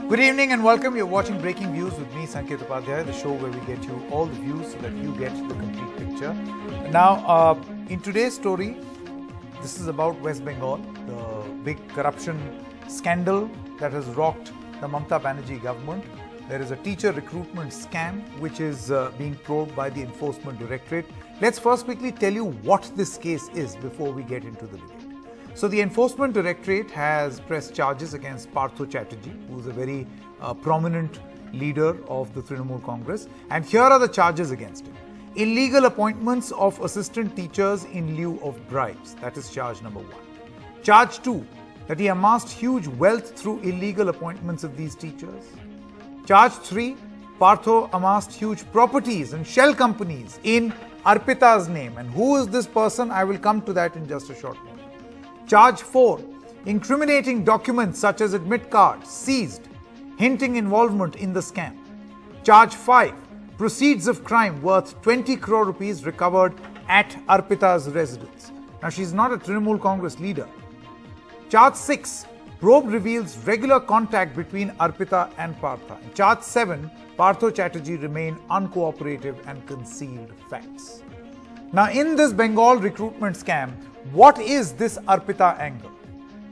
Good evening and welcome. You're watching Breaking Views with me, Sanket Upadhyay, the show where we get you all the views so that you get the complete picture. Now, in today's story, this is about West Bengal, the big corruption scandal that has rocked the Mamata Banerjee government. There is a teacher recruitment scam which is being probed by the Enforcement Directorate. Let's first quickly tell you what this case is before we get into the debate. So the Enforcement Directorate has pressed charges against Partha Chatterjee, who is a very prominent leader of the Trinamool Congress. And here are the charges against him. Illegal appointments of assistant teachers in lieu of bribes. That is charge number 1. Charge 2, that he amassed huge wealth through illegal appointments of these teachers. Charge 3, Partha amassed huge properties and shell companies in Arpita's name. And who is this person? I will come to that in just a short moment. Charge 4, incriminating documents such as admit cards seized, hinting involvement in the scam. Charge 5, proceeds of crime worth 20 crore rupees recovered at Arpita's residence. Now, she's not a Trinamool Congress leader. Charge 6, probe reveals regular contact between Arpita and Partha. In charge 7, Partha Chatterjee remained uncooperative and concealed facts. Now, in this Bengal recruitment scam, what is this Arpita angle?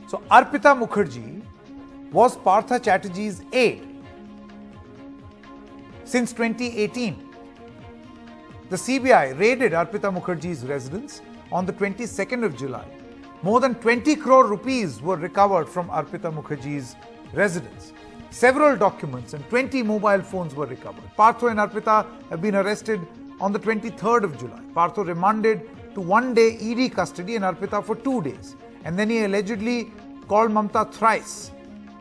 So, Arpita Mukherjee was Partha Chatterjee's aide since 2018. The CBI raided Arpita Mukherjee's residence on the 22nd of July. More than 20 crore rupees were recovered from Arpita Mukherjee's residence. Several documents and 20 mobile phones were recovered. Partha and Arpita have been arrested on the 23rd of July. Partha remanded to 1-day ED custody and Arpita for 2 days. And then he allegedly called Mamata thrice.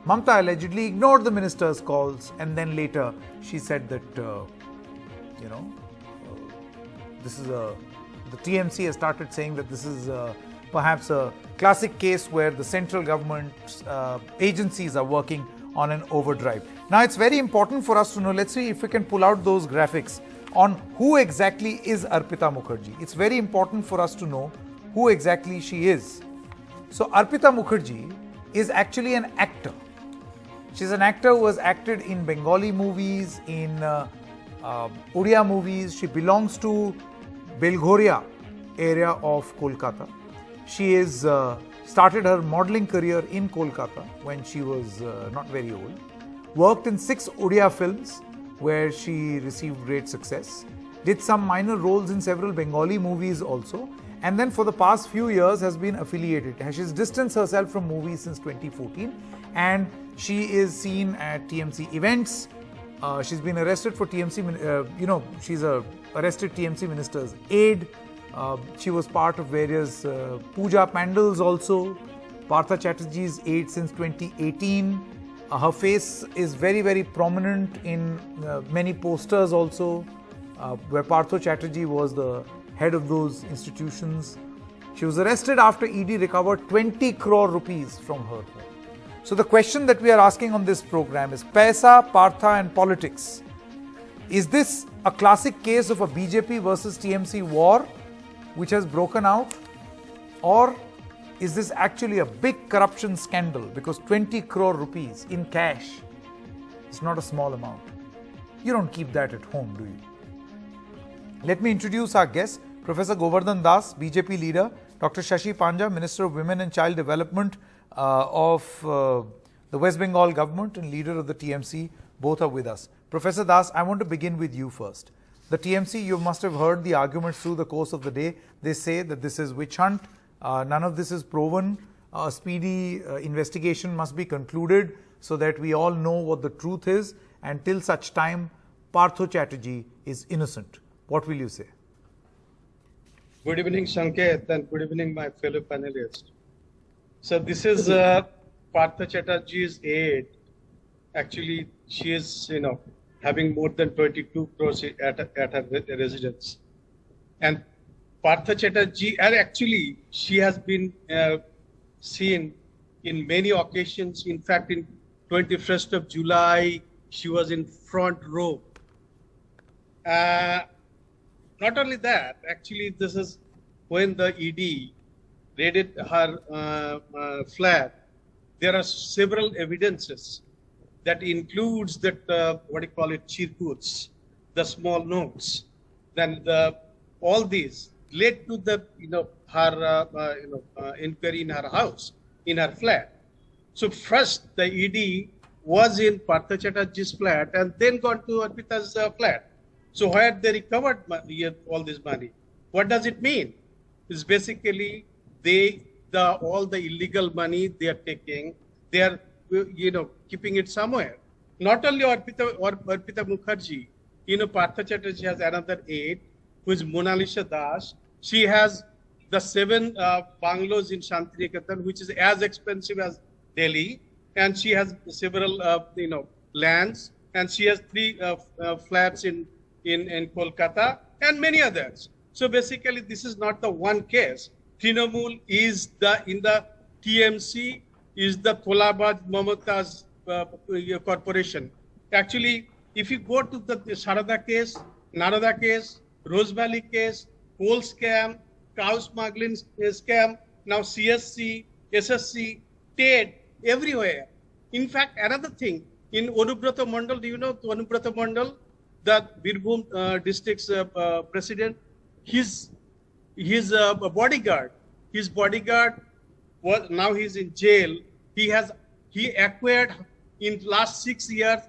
Mamata allegedly ignored the minister's calls, and then later she said that, this is the TMC has started saying that this is perhaps a classic case where the central government agencies are working on an overdrive. Now, it's very important for us to know, let's see if we can pull out those graphics on who exactly is Arpita Mukherjee. It's very important for us to know who exactly she is. So, Arpita Mukherjee is actually an actor. She's an actor who has acted in Bengali movies, in Odia movies. She belongs to Belghoria area of Kolkata. She is started her modelling career in Kolkata when she was not very old. Worked in 6 Odia films where she received great success. Did some minor roles in several Bengali movies also. And then for the past few years has been affiliated. She's distanced herself from movies since 2014. And she is seen at TMC events. She's been arrested for TMC, she's a arrested TMC minister's aide. She was part of various puja pandals also. Partha Chatterjee's aide since 2018. Her face is very, very prominent in many posters also, where Partha Chatterjee was the head of those institutions. She was arrested after ED recovered 20 crore rupees from her home. So the question that we are asking on this program is, Paisa, Partha and politics. Is this a classic case of a BJP versus TMC war which has broken out? Or is this actually a big corruption scandal? Because 20 crore rupees in cash is not a small amount. You don't keep that at home, do you? Let me introduce our guest, Professor Govardhan Das, BJP leader, Dr. Shashi Panja, Minister of Women and Child Development of the West Bengal government and leader of the TMC. Both are with us. Professor Das, I want to begin with you first. The TMC, you must have heard the arguments through the course of the day. They say that this is witch hunt. None of this is proven. A speedy investigation must be concluded so that we all know what the truth is. And till such time, Partha Chatterjee is innocent. What will you say? Good evening, Sanket, and good evening, my fellow panelists. So this is Partha Chatterjee's aide. Actually, she is, having more than 22 crores at her residence. And Partha Chatterjee, and actually, she has been seen in many occasions. In fact, in 21st of July, she was in front row. Not only that, actually, this is when the ED raided her flat. There are several evidences that includes that, what do you call it, chirkuts, the small notes, then all these led to the, her, inquiry in her house, in her flat. So first the ED was in Partha Chatterjee's flat and then gone to Arpita's flat. So where they recovered all this money? What does it mean? It's basically all the illegal money they are taking, they are keeping it somewhere. Not only Arpita Mukherjee, Partha Chatterjee has another aide who is Monalisha Das. She has the 7 bungalows in Shantiniketan, which is as expensive as Delhi, and she has several lands, and she has 3 flats in Kolkata and many others. So basically, this is not the one case. Trinamool is in the TMC is the Tholabad Mamata's corporation. Actually, if you go to the Sharada case, Narada case, Rose Valley case, coal scam, cow smuggling scam, now CSC, SSC, TED, everywhere. In fact, another thing, in Anubrata Mandal, do you know Anubrata Mandal, the Birbhum district's president, his bodyguard was, now he's in jail. He acquired in last 6 years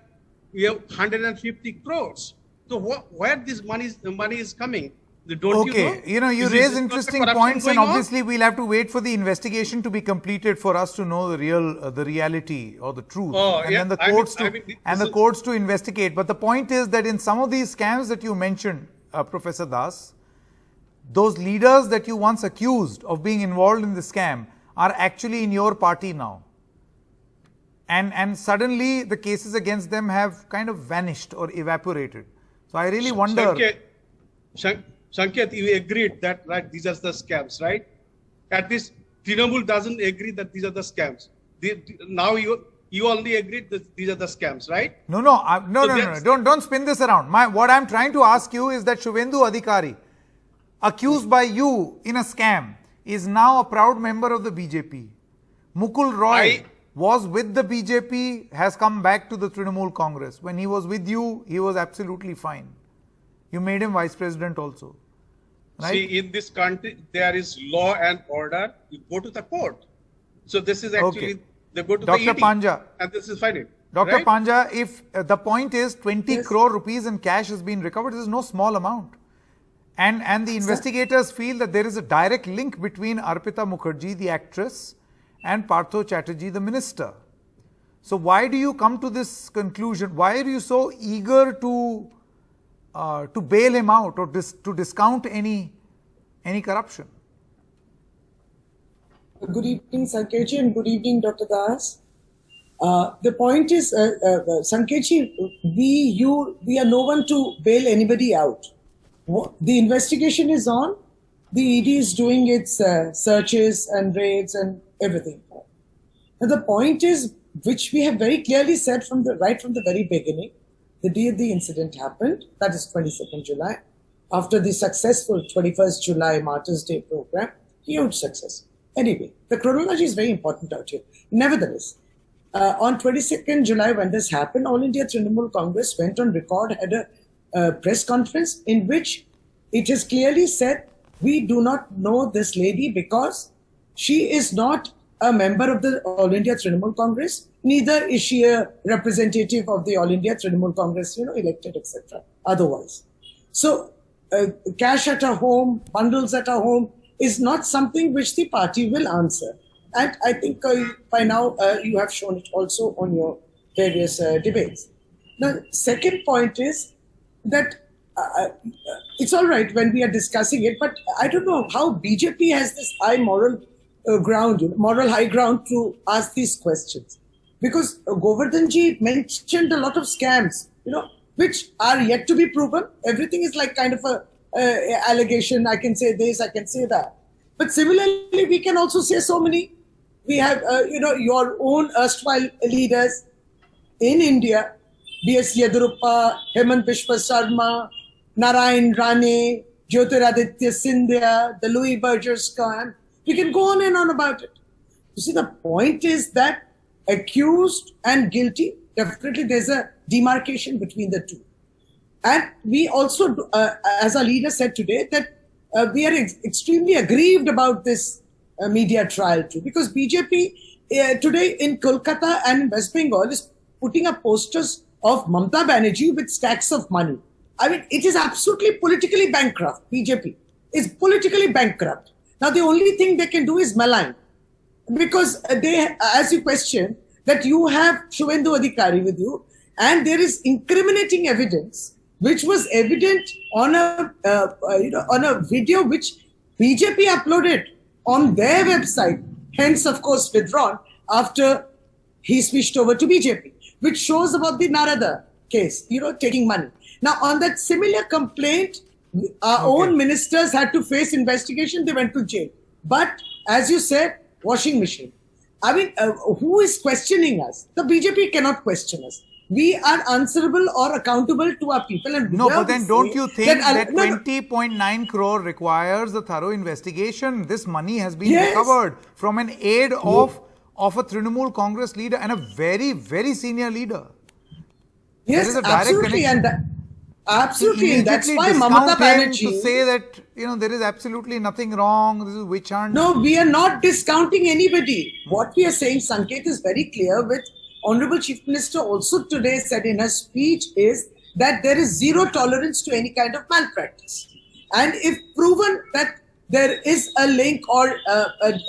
150 crores. So where this money is coming? Don't you know? You raise interesting points, and obviously we'll have to wait for the investigation to be completed for us to know the reality or the truth, then the courts to investigate. But the point is that in some of these scams that you mentioned, Professor Das, those leaders that you once accused of being involved in the scam are actually in your party now. And suddenly the cases against them have kind of vanished or evaporated. So I really wonder... Sanket, you agreed that, right, these are the scams, right? At least Trinamool doesn't agree that these are the scams. Now you only agreed that these are the scams, right? No. Don't spin this around. What I'm trying to ask you is that Shubhendu Adhikari, accused by you in a scam, is now a proud member of the BJP. Mukul Roy was with the BJP, has come back to the Trinamool Congress. When he was with you, he was absolutely fine. You made him vice president also. Right? See, in this country, there is law and order. You go to the court. So this is actually, they go to Dr. the ED, Panja, and this is fine. Dr. Right? Panja, if the point is 20 crore rupees in cash has been recovered, this is no small amount. And the investigators feel that there is a direct link between Arpita Mukherjee, the actress, and Partha Chatterjee, the minister. So why do you come to this conclusion? Why are you so eager to bail him out or to discount any corruption? Good evening, Sanketji, and good evening, Dr. Das. The point is, Sanketji, we are no one to bail anybody out. The investigation is on. The ED is doing its searches and raids and everything. And the point is, which we have very clearly said right from the very beginning, the day the incident happened, that is 22nd July, after the successful 21st July Martyrs' Day program, huge success. Anyway, the chronology is very important out here. Nevertheless, on 22nd July, when this happened, All India Trinamool Congress went on record, had a press conference in which it is clearly said, we do not know this lady because she is not a member of the All India Trinamool Congress, neither is she a representative of the All India Trinamool Congress, elected, etc. Otherwise. So, cash at her home, bundles at her home is not something which the party will answer. And I think by now you have shown it also on your various debates. The second point is that it's all right when we are discussing it, but I don't know how BJP has this high moral high ground to ask these questions. Because Govardhanji mentioned a lot of scams, which are yet to be proven. Everything is like kind of a allegation. I can say this, I can say that. But similarly, we can also say so many. We have, your own erstwhile leaders in India, B.S. Yedurappa, Hemant Biswa Sarma, Narayan Rane, Jyotiraditya Scindia, the Louis Berger scam. We can go on and on about it. You see, the point is that accused and guilty, definitely there's a demarcation between the two. And we also, as our leader said today, that we are extremely aggrieved about this media trial too, because BJP today in Kolkata and in West Bengal is putting up posters of Mamata Banerjee with stacks of money. I mean, it is absolutely politically bankrupt. BJP is politically bankrupt. Now, the only thing they can do is malign. Because they, as you question, that you have Shubhendu Adhikari with you, and there is incriminating evidence, which was evident on a video which BJP uploaded on their website, hence, of course, withdrawn after he switched over to BJP, which shows about the Narada case, taking money. Now, on that similar complaint, our own ministers had to face investigation. They went to jail. But, as you said, washing machine. I mean, who is questioning us? The BJP cannot question us. We are answerable or accountable to our people. And no, but then don't you think that 20.9 crore requires a thorough investigation? This money has been recovered from an aide of a Trinamool Congress leader and a very, very senior leader. Yes, absolutely. Absolutely. That's why Mamata Banerjee to say that, there is absolutely nothing wrong. This is witch hunt. No, we are not discounting anybody. What we are saying, Sanket, is very clear, with Honorable Chief Minister also today said in her speech, is that there is zero tolerance to any kind of malpractice. And if proven that there is a link or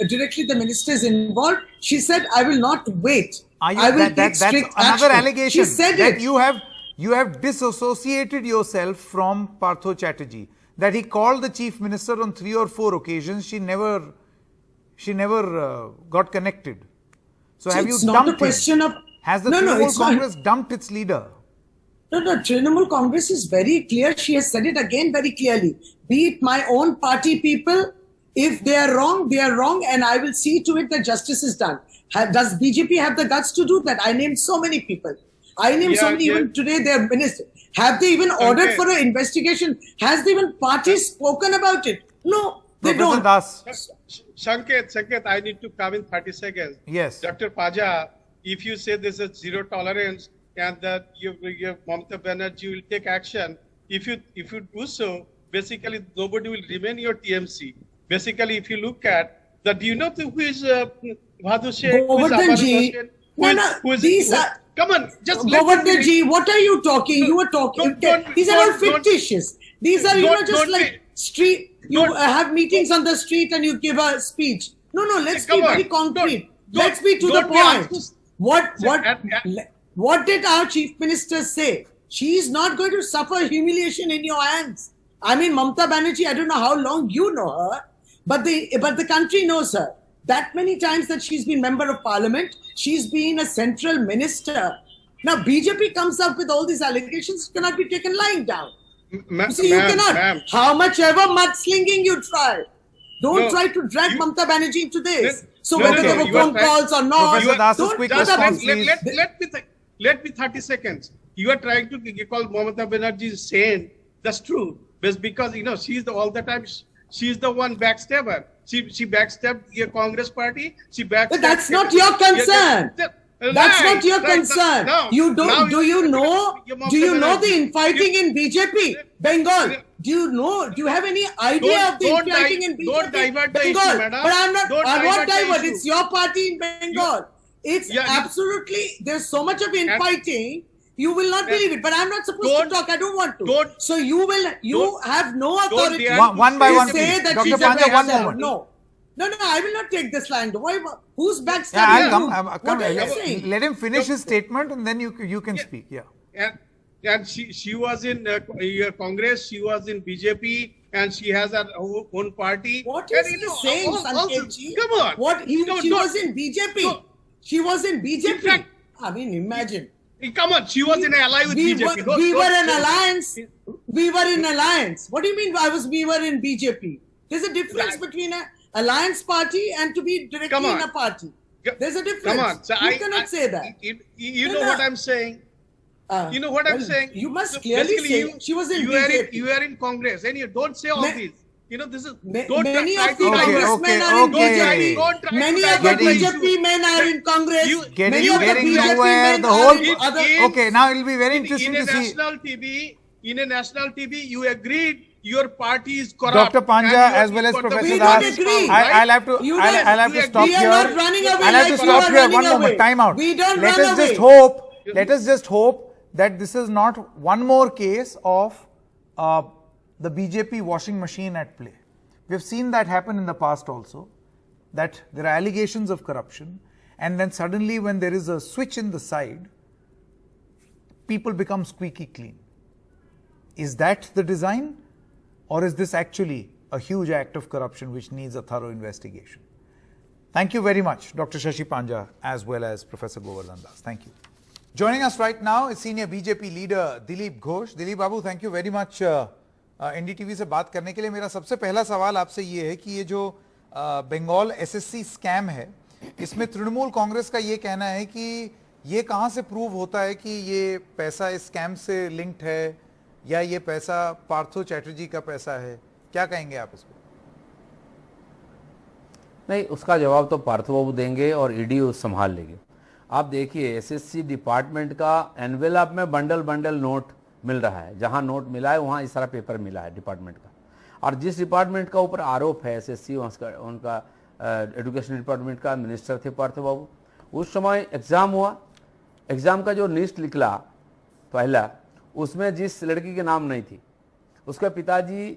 directly the minister is involved, she said, I will not wait. I will take strict action. That's another allegation. She said that it. You have disassociated yourself from Partha Chatterjee. That he called the Chief Minister on 3 or 4 occasions. She never got connected. So have you dumped him? Has the Trinamool Congress dumped its leader? No, Trinamool Congress is very clear. She has said it again very clearly. Be it my own party people, if they are wrong, they are wrong, and I will see to it that justice is done. Does BJP have the guts to do that? I named so many people. I named so many, even today they are ministers. Have they even ordered for an investigation? Has the even party spoken about it? No, they don't. Sanket, I need to come in 30 seconds. Yes. Dr. Paja, if you say this is zero tolerance and that your Mamata Banerjee will take action, if you do so, basically nobody will remain your TMC. Basically, if you look at do you know who is Bhadu Sheikh? Come on, just Govardhanji, what are you talking? You are talking. These are all fictitious. These are, just like street. You have meetings on the street and you give a speech. No, let's be very concrete. Let's be to the point. What did our Chief Minister say? She is not going to suffer humiliation in your hands. I mean, Mamata Banerjee, I don't know how long you know her, but the country knows her. That many times that she's been member of parliament, she's been a central minister. Now, BJP comes up with all these allegations, cannot be taken lying down. You cannot. How much ever mudslinging you try. Don't try to drag Mamata Banerjee into this. So whether there were phone calls or not, let me 30 seconds. You are trying to call Mamata Banerjee sane. That's true. But because, she's all the time, she's the one backstabber. She backstabbed your Congress party. But that's not your concern. That's not your concern. You don't. Do you know the infighting in BJP, Bengal? Do you have any idea of the infighting in BJP, don't divert the Bengal? issue, madam. But I won't divert. The It's your party in Bengal. It's absolutely. There's so much of infighting. You will not believe it, but I'm not supposed to talk. I don't want to. So you have no authority. One by one, say that Dr. she's Pandya, a one moment. No, I will not take this line. Who's backstabbing? I'll come. What are you saying? Let him finish his statement and then you can speak. Yeah. And she was in your Congress. She was in BJP, and she has her own party. What is he saying, Sanketji? Come on. She was in BJP. She was in BJP. I mean, imagine. Come on, she was in an alliance with BJP. We were in alliance. We were in alliance. What do you mean we were in BJP? There's a difference between an alliance party and to be directly in a party. There's a difference. Come on. So you cannot say that. You know what I'm saying? You know what I'm saying? You must clearly say she was in BJP. You are in Congress and you don't say all this. this is. Many try of the to divert- congressmen are in okay. Don't BJP. try Many to of the divert the issue. BJP men are in Congress. Many of the getting BJP nowhere. men The are whole in other. okay. Now it'll be very in interesting a to see. national TV, you agreed your party is corrupt. Dr. Panja and as well as you've got the Professor We Das. don't agree. I'll have to. You I'll have you to stop We are here. not running away I'll have to like you stop are here. running One moment. away. Time out. We don't Let run us just away. hope. Let us just hope that this is not one more case of the BJP washing machine at play. We have seen that happen in the past also. That there are allegations of corruption, and then suddenly, when there is a switch in the side, people become squeaky clean. Is that the design? Or is this actually a huge act of corruption which needs a thorough investigation? Thank you very much, Dr. Shashi Panja, as well as Professor Govardhan Das. Thank you. Joining us right now is senior BJP leader Dilip Ghosh. Dilip Babu, thank you very much NDTV से बात करने के लिए. मेरा सबसे पहला सवाल आपसे ये है कि ये जो बंगाल एसएससी स्कैम है, इसमें तृणमूल कांग्रेस का ये कहना है कि ये कहाँ से प्रूव होता है कि ये पैसा इस स्कैम से लिंक्ड है या ये पैसा पार्थो चैटर्जी का पैसा है? क्या कहेंगे आप इस पर? नहीं, उसका जवाब तो पार्थो बाबू देंगे और ईडी संभाल लेंगे. आप देखिए, एसएससी डिपार्टमेंट का एनवेलप में बंडल बंडल नोट मिल रहा है. जहां नोट मिला है वहां इस सारा पेपर मिला है डिपार्टमेंट का. और जिस डिपार्टमेंट का ऊपर आरोप है एसएससी, उनका एजुकेशन डिपार्टमेंट का मिनिस्टर थे पार्थो बाबू. उस समय एग्जाम हुआ, एग्जाम का जो लिस्ट निकला पहला, उसमें जिस लड़की के नाम नहीं थी, उसका पिताजी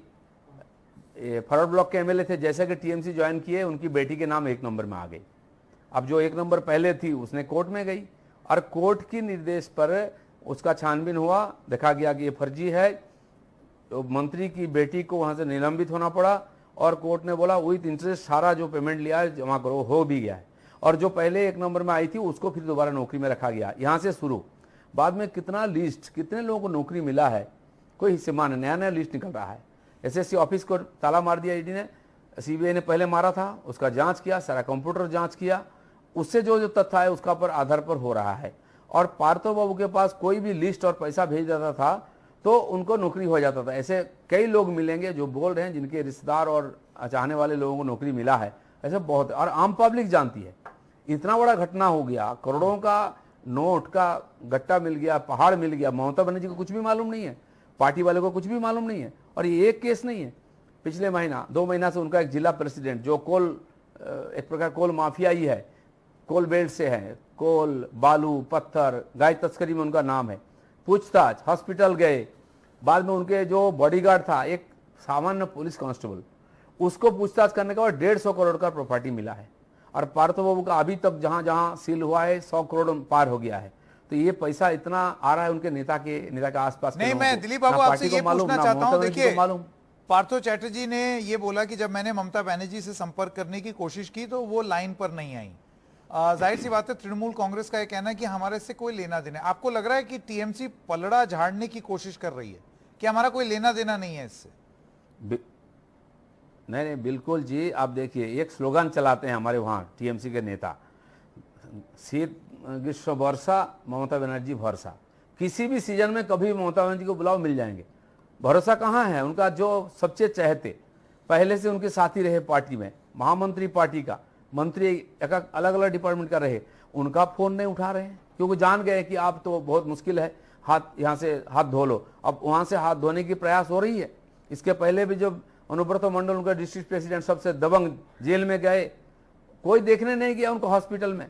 फॉरवर्ड ब्लॉक के एमएलए थे. जैसे कि टीएमसी ज्वाइन किए, उनकी बेटी के नाम 1 नंबर में आ गई. अब जो 1 नंबर पहले थी उसने कोर्ट में गई और कोर्ट की निर्देश पर उसका छानबीन हुआ, देखा गया कि ये फर्जी है. तो मंत्री की बेटी को वहां से निलंबित होना पड़ा और कोर्ट ने बोला विथ इंटरेस्ट सारा जो पेमेंट लिया है जमा करो. हो भी गया है. और जो पहले 1 नंबर में आई थी उसको फिर दोबारा नौकरी में रखा गया. यहाँ से शुरू, बाद में कितना लिस्ट, कितने लोगों को नौकरी मिला है, कोई हिस्से मान, नया नया लिस्ट निकल रहा है. एसएससी ऑफिस को ताला मार दिया ईडी ने, सीबीआई ने पहले मारा था, उसका जांच किया, सारा कंप्यूटर जांच किया, उससे जो जो तथ्य है उसका पर आधार पर हो रहा है. और पार्थो बाबू के पास कोई भी लिस्ट और पैसा भेज देता था तो उनको नौकरी हो जाता था. ऐसे कई लोग मिलेंगे जो बोल रहे हैं जिनके रिश्तेदार और चाहने वाले लोगों को नौकरी मिला है. ऐसे बहुत, और आम पब्लिक जानती है. इतना बड़ा घटना हो गया, करोड़ों का नोट का गट्टा मिल गया, पहाड़ मिल गया. ममता बनर्जी को कुछ भी मालूम नहीं है, पार्टी वाले को कुछ भी मालूम नहीं है. और ये एक केस नहीं है. पिछले महीना 2 महीना से उनका एक जिला प्रेसिडेंट जो एक प्रकार कोल माफिया ही है, कोल बेल्ट से है, कोल, बालू, पत्थर, गाय तस्करी में उनका नाम है. पूछताछ, हॉस्पिटल गए, बाद में उनके जो बॉडीगार्ड था, एक सामान्य पुलिस कांस्टेबल, उसको पूछताछ करने के बाद 150 करोड़ का प्रॉपर्टी मिला है. और पार्थो बाबू का अभी तक जहां जहां सील हुआ है 100 करोड़ पार हो गया है. तो ये पैसा इतना आ रहा है उनके नेता के आसपास. नहीं, मैं दिलीप बाबू आपसे ये पूछना चाहता हूं. देखिए, पार्थो चैटर्जी ने ये बोला कि जब मैंने ममता बनर्जी से संपर्क करने की कोशिश की तो वो लाइन पर नहीं आई. जाहिर सी बात है, तृणमूल कांग्रेस का ये कहना है कि हमारे इससे कोई लेना देना. आपको लग रहा है कि टीएमसी पलड़ा झाड़ने की कोशिश कर रही है कि हमारा कोई लेना देना नहीं है इससे? नहीं, बिल्कुल जी. आप देखिए, एक स्लोगन चलाते हैं हमारे वहाँ टीएमसी के नेता, शीत ग्रीष्म वर्षा ममता बनर्जी भरोसा. किसी भी सीजन में कभी ममता बनर्जी को बुलाओ, मिल जाएंगे. भरोसा कहाँ है उनका? जो सबसे चहेते, पहले से उनके साथी रहे पार्टी में, महामंत्री पार्टी का, मंत्री अलग अलग डिपार्टमेंट का रहे, उनका फोन नहीं उठा रहे हैं क्योंकि जान गए कि आप तो बहुत मुश्किल है, हाथ यहाँ से हाथ धो लो. अब वहाँ से हाथ धोने की प्रयास हो रही है. इसके पहले भी जब अनुब्रत मंडल उनका डिस्ट्रिक्ट प्रेसिडेंट सबसे दबंग जेल में गए, कोई देखने नहीं गया उनको हॉस्पिटल में.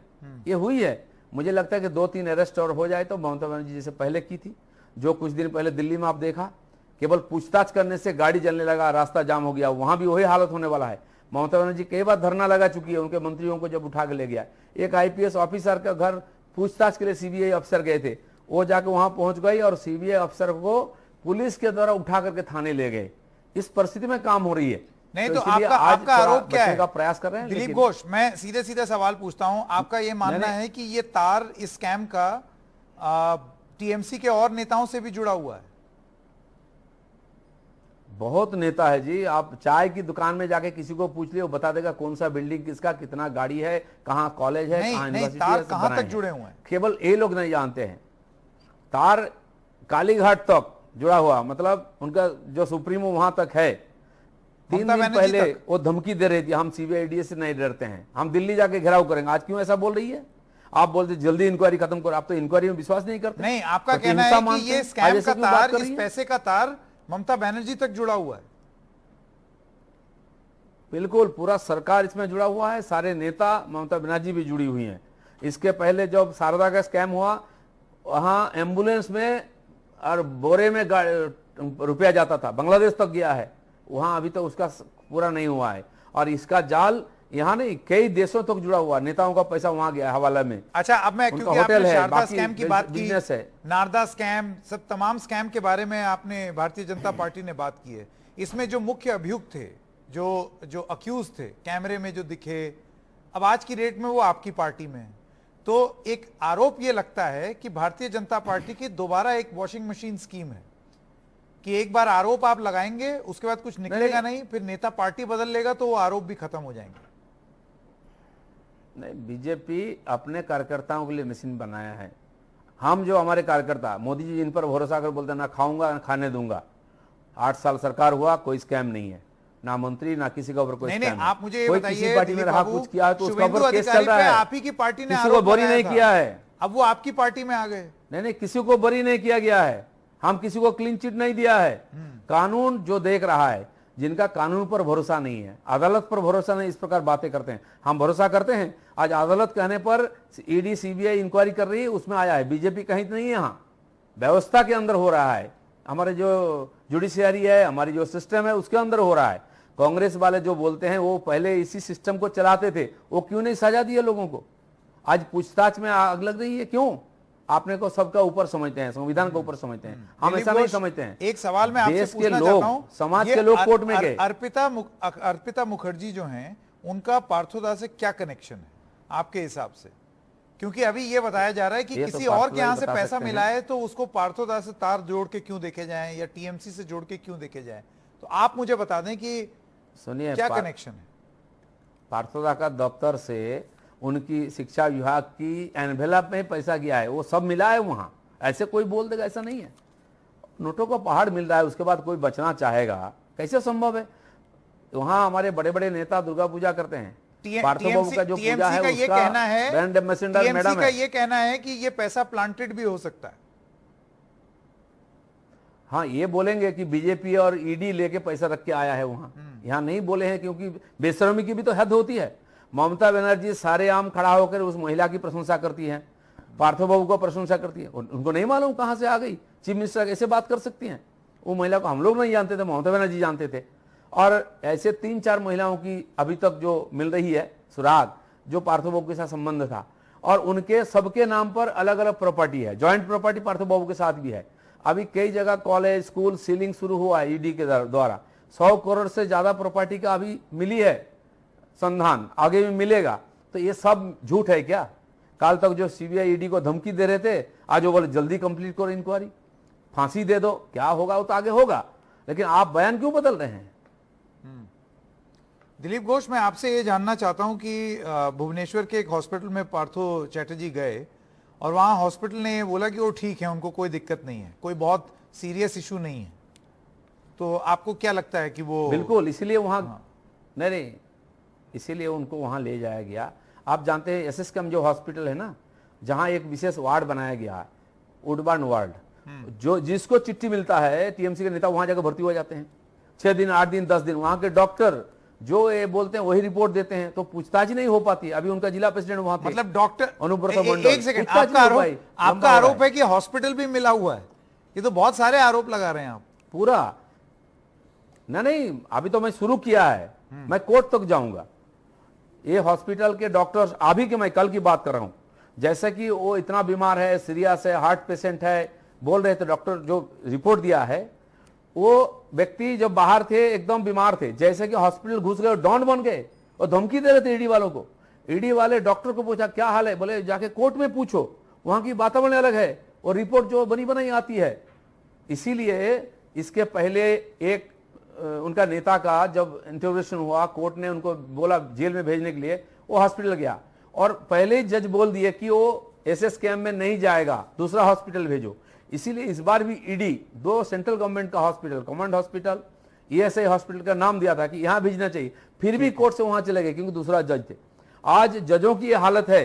ये हुई है. मुझे लगता है कि 2-3 अरेस्ट और हो जाए तो ममता बनर्जी जैसे पहले की थी, जो कुछ दिन पहले दिल्ली में आप देखा, केवल पूछताछ करने से गाड़ी जलने लगा, रास्ता जाम हो गया, वहां भी वही हालत होने वाला है. ममता बनर्जी कई बार धरना लगा चुकी है उनके मंत्रियों को जब उठा के ले गया. एक आईपीएस ऑफिसर का घर पूछताछ के लिए सीबीआई अफसर गए थे, वो जाके वहां पहुंच गई और सीबीआई अफसर को पुलिस के द्वारा उठा करके थाने ले गए. इस परिस्थिति में काम हो रही है. नहीं तो आपका आरोप क्या है? का प्रयास कर रहे हैं दिलीप घोष, मैं सीधे सीधे सवाल पूछता हूं. आपका यह मानना है कि ये तार इस स्कैम का टीएमसी के और नेताओं से भी जुड़ा हुआ है? बहुत नेता है जी. आप चाय की दुकान में जाके किसी को पूछ लियो, बता देगा कौन सा बिल्डिंग किसका, कितना गाड़ी है, कहाँ कॉलेज है, कहाँ यूनिवर्सिटी है. कहां तक जुड़े हुए हैं? केवल ये लोग नहीं जानते हैं. तार कालीघाट तक जुड़ा हुआ, मतलब उनका जो सुप्रीमो वहां तक है. 3 ममता दिन बनर्जी पहले तक। वो धमकी दे रही थी, हम सीबीआई ईडी से नहीं डरते हैं, हम दिल्ली जाके घेराव करेंगे। आज क्यों ऐसा बोल रही है? आप बोलते जल्दी इंक्वायरी खत्म करो, आप तो इंक्वायरी में विश्वास नहीं करते। नहीं, आपका कहना प्रतिहिंसा है कि मानते ये हैं। स्कैम आज का ऐसे क्यों बात तार, कर इस रही है? पैसे का तार ममता बनर्जी तक जुड़ा हुआ है। बिल्कुल, पूरा सरकार इसमें जुड़ा हुआ है, सारे नेता, ममता बनर्जी भी जुड़ी हुई हैं। इसके पहले जब शारदा का स्कैम हुआ, वहां एम्बुलेंस में और बोरे में रुपया जाता था, बांग्लादेश तक गया है, वहां अभी तक उसका पूरा नहीं हुआ है। और इसका जाल यहाँ नहीं, कई देशों तक जुड़ा हुआ, नेताओं का पैसा वहां गया हवाला में। अच्छा, अब मैं, उनका क्योंकि होटल आपने है, शारदा बाकी स्कैम की बात की, बिजनेस है। नारदा स्कैम, सब तमाम स्कैम के बारे में आपने भारतीय जनता पार्टी ने बात की है। इसमें जो मुख्य अभियुक्त थे, जो अक्यूज थे, कैमरे में जो दिखे, अब आज की डेट में वो आपकी पार्टी में है। तो एक आरोप ये लगता है कि भारतीय जनता पार्टी की दोबारा एक वॉशिंग मशीन स्कीम है कि एक बार आरोप आप लगाएंगे, उसके बाद कुछ निकलेगा नहीं, फिर नेता पार्टी बदल लेगा तो वो आरोप भी खत्म हो जाएंगे। नहीं, बीजेपी अपने कार्यकर्ताओं के लिए मशीन बनाया है। हम जो हमारे कार्यकर्ता, मोदी जी जिन पर भरोसा कर बोलते हैं ना खाऊंगा ना खाने दूंगा, 8 साल सरकार हुआ, कोई स्कैम नहीं है, ना मंत्री ना किसी का ऊपर कोई नहीं, स्कैम नहीं, है। आप मुझे ये कोई बताइए, किसी पार्टी में दिलीप रहा, बाबू, कुछ किया तो उसका शुभेंदु ऊपर केस चल अधिकारी रहा पे है। आप ही की पार्टी ने किसी को आरोप बरी लगाया नहीं था। किया है। अब वो आपकी पार्टी में आ गए। नहीं, किसी को बरी नहीं किया गया है, हम किसी को क्लीन चिट नहीं दिया है। कानून जो देख रहा है, जिनका कानून पर भरोसा नहीं है, अदालत पर भरोसा नहीं, इस प्रकार बातें करते हैं। हम भरोसा करते हैं। आज अदालत कहने पर ईडी सीबीआई इंक्वायरी कर रही है, उसमें आया है। बीजेपी कहीं तो नहीं है, यहाँ व्यवस्था के अंदर हो रहा है। हमारे जो जुडिशियरी है, हमारी जो सिस्टम है, उसके अंदर हो रहा है। कांग्रेस वाले जो बोलते हैं वो पहले इसी सिस्टम को चलाते थे, वो क्यों नहीं सजा दिए लोगों को? आज पूछताछ में आग लग रही है, क्यों? आपने को सबका ऊपर समझते हैं, संविधान के ऊपर समझते हैं, हम ऐसा नहीं समझते हैं। एक सवाल मैं आपसे देश के पूछना लोग, चाहता हूं, समाज ये के लोग कोर्ट में गए। अर्पिता मुखर्जी जो हैं, उनका पार्थोदा से क्या कनेक्शन है आपके हिसाब से? क्योंकि अभी ये बताया जा रहा है कि ये तो किसी और के पार्थोदा यहाँ ही से बता पैसा सकते मिला हैं। है तो उसको पार्थोदा से तार जोड़ के क्यों देखे जाएं या टीएमसी से जोड़ के क्यों देखे जाएं? तो आप मुझे बता दें कि सुनिए, क्या कनेक्शन है? पार्थोदा का दफ्तर से उनकी शिक्षा विभाग की एनवेलप में पैसा गया है, वो सब मिला है वहां। ऐसे कोई बोल देगा, ऐसा नहीं है। नोटों का पहाड़ मिल रहा है, उसके बाद कोई बचना चाहेगा, कैसे संभव है? वहां हमारे बड़े बड़े नेता दुर्गा पूजा करते हैं। पार्थो बाबू का जो पूजा है, ये कहना है, ब्रांड एम्बेसडर मैडम का है। ये कहना है कि ये पैसा प्लांटेड भी हो सकता है। हाँ, ये बोलेंगे कि बीजेपी और ईडी लेके पैसा रख के आया है वहां, यहाँ नहीं बोले हैं, क्योंकि बेशर्मी की भी तो हद होती है। ममता बनर्जी सारे आम खड़ा होकर उस महिला की प्रशंसा करती है, पार्थो बाबू को प्रशंसा करती है। उनको नहीं मालूम कहां से आ गई, चीफ मिनिस्टर ऐसे बात कर सकती हैं? वो महिला को हम लोग नहीं जानते थे, ममता बनर्जी जानते थे। और ऐसे 3-4 महिलाओं की अभी तक जो मिल रही है सुराग, जो पार्थो बाबू के साथ संबंध था, और उनके सबके नाम पर अलग अलग प्रॉपर्टी है, ज्वाइंट प्रॉपर्टी पार्थो बाबू के साथ भी है। अभी कई जगह कॉलेज स्कूल सीलिंग शुरू हुआ है ईडी के द्वारा, 100 करोड़ से ज्यादा प्रॉपर्टी का अभी मिली है संधान, आगे भी मिलेगा। तो ये सब झूठ है क्या? काल तक जो सीबीआई ईडी को धमकी दे रहे थे, आज वो बोले जल्दी कंप्लीट करो इंक्वायरी, फांसी दे दो, क्या होगा वो तो आगे होगा। लेकिन आप बयान क्यों बदल रहे हैं? दिलीप घोष, मैं आपसे ये जानना चाहता हूं कि भुवनेश्वर के एक हॉस्पिटल में पार्थो चैटर्जी गए और वहां हॉस्पिटल ने बोला कि वो ठीक है, उनको कोई दिक्कत नहीं है, कोई बहुत सीरियस इशू नहीं है। तो आपको क्या लगता है कि वो बिल्कुल इसीलिए वहां नहीं, इसीलिए उनको वहां ले जाया गया। आप जानते हैं एसएसकेएम जो हॉस्पिटल है ना, जहां एक विशेष वार्ड बनाया गया है, वुडबर्न वार्ड, जो जिसको चिट्ठी मिलता है टीएमसी के नेता वहां जाकर भर्ती हो जाते हैं। 6 दिन 8 दिन 10 दिन वहां के डॉक्टर जो ये बोलते हैं वही रिपोर्ट देते हैं, तो पूछताछ ही नहीं हो पाती। अभी उनका जिला प्रेसिडेंट वहां थे, मतलब डॉक्टर अनुब्रत मंडल। एक सेकंड, आपका आरोप है कि हॉस्पिटल भी मिला हुआ है। ये तो बहुत सारे आरोप लगा रहे हैं आप। पूरा नहीं, अभी तो मैं शुरू किया है, मैं कोर्ट तक जाऊंगा। ये हॉस्पिटल के डॉक्टर्स, अभी के मैं कल की बात कर रहा हूं, जैसे कि वो इतना बीमार है, सीरियस है, हार्ट पेशेंट है, बोल रहे थे डॉक्टर, जो रिपोर्ट दिया है वो व्यक्ति जब बाहर थे एकदम बीमार थे, जैसे कि हॉस्पिटल घुस गए, डॉन बन गए और धमकी दे रहे थे ईडी वालों को। ईडी वाले डॉक्टर को पूछा क्या हाल है, बोले जाके कोर्ट में पूछो, वहां की वातावरण अलग है और रिपोर्ट जो बनी बनाई आती है। इसीलिए इसके पहले एक उनका नेता का जब इंटरोगेशन हुआ, कोर्ट ने उनको बोला जेल में भेजने के लिए, वो हॉस्पिटल गया और पहले ही जज बोल दिए कि वो एसएसकेएम में नहीं जाएगा, दूसरा हॉस्पिटल भेजो। इसीलिए इस बार भी ईडी 2 सेंट्रल गवर्नमेंट का hospital, command hospital, ESI hospital का नाम दिया था कि यहां भेजना चाहिए, फिर भी कोर्ट से वहां चले गए क्योंकि दूसरा जज थे। आज जजों की ये हालत है,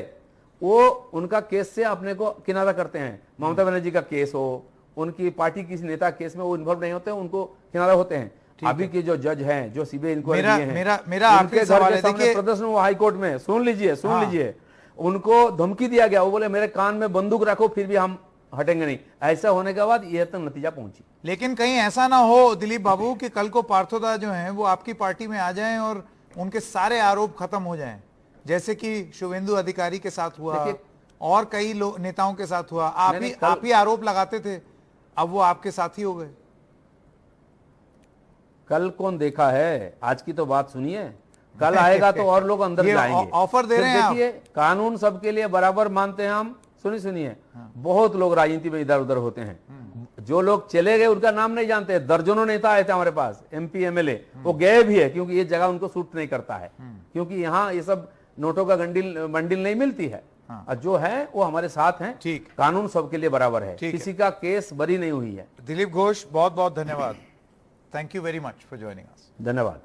वो उनका केस से अपने को किनारा करते हैं। ममता बनर्जी का केस हो, उनकी पार्टी किसी नेता केस में वो इन्वॉल्व नहीं होते, उनको किनारा होते हैं। अभी के जो जज हैं, जो सीबीआई इंक्वायरी हैं, मेरा आखिरी सवाल है, देखिए प्रदर्शन हुआ हाई कोर्ट में, सुन लीजिए, उनको धमकी दिया गया, वो बोले मेरे कान में बंदूक रखो फिर भी हम हटेंगे नहीं। ऐसा होने के बाद यह तक नतीजा पहुंची। लेकिन कहीं ऐसा ना हो दिलीप बाबू कि कल को पार्थोदा जो हैं वो आपकी पार्टी में आ जाएं और उनके सारे आरोप खत्म हो जाएं, जैसे कि शुभेंदु अधिकारी के साथ हुआ और कई नेताओं के साथ हुआ। आप ही आरोप लगाते थे, अब वो आपके साथी हो गए। कल कौन देखा है, आज की तो बात सुनिए, कल आएगा तो और लोग अंदर जाएंगे। ऑफर दे रहे हैं आप। देखिए, कानून सबके लिए बराबर मानते हैं हम। सुनिए, बहुत लोग राजनीति में इधर उधर होते हैं, जो लोग चले गए उनका नाम नहीं जानते। दर्जनों नेता आए थे हमारे पास, एमपी एमएलए, वो गए भी है क्योंकि ये जगह उनको सूट नहीं करता है, क्योंकि यहाँ ये सब नोटों का बंडिल नहीं मिलती है। और जो है वो हमारे साथ हैं। ठीक, कानून सबके लिए बराबर है, किसी का केस बरी नहीं हुई है। दिलीप घोष, बहुत बहुत धन्यवाद। Thank you very much for joining us. धन्यवाद।